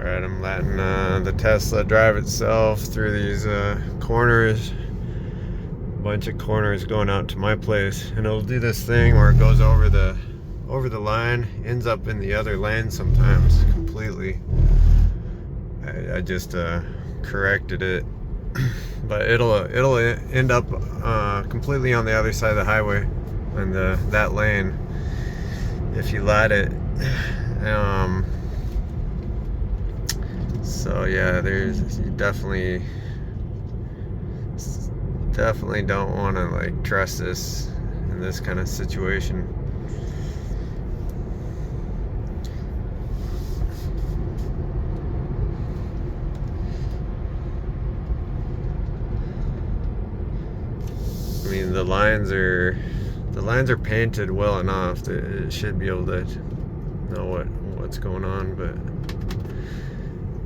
Alright, I'm letting the Tesla drive itself through these corners. A bunch of corners going out to my place, and it'll do this thing where it goes over the line, ends up in the other lane sometimes completely. I just corrected it, but it'll end up completely on the other side of the highway and that lane if you let it. So yeah, you definitely don't want to like trust this in this kind of situation. I mean, the lines are painted well enough that it should be able to know what's going on, but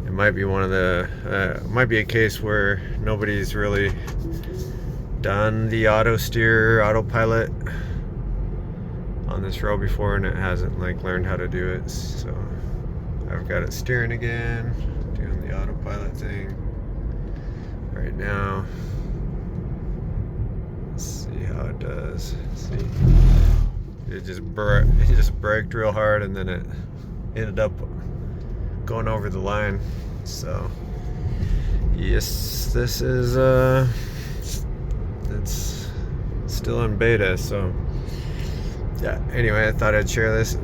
it might be might be a case where nobody's really done the autopilot on this road before, and it hasn't like learned how to do it. So I've got it steering again, doing the autopilot thing right now. Let's see how it does. See, it just braked real hard, and then it ended up going over the line. So yes, this is it's still in beta. So yeah, anyway, I thought I'd share this.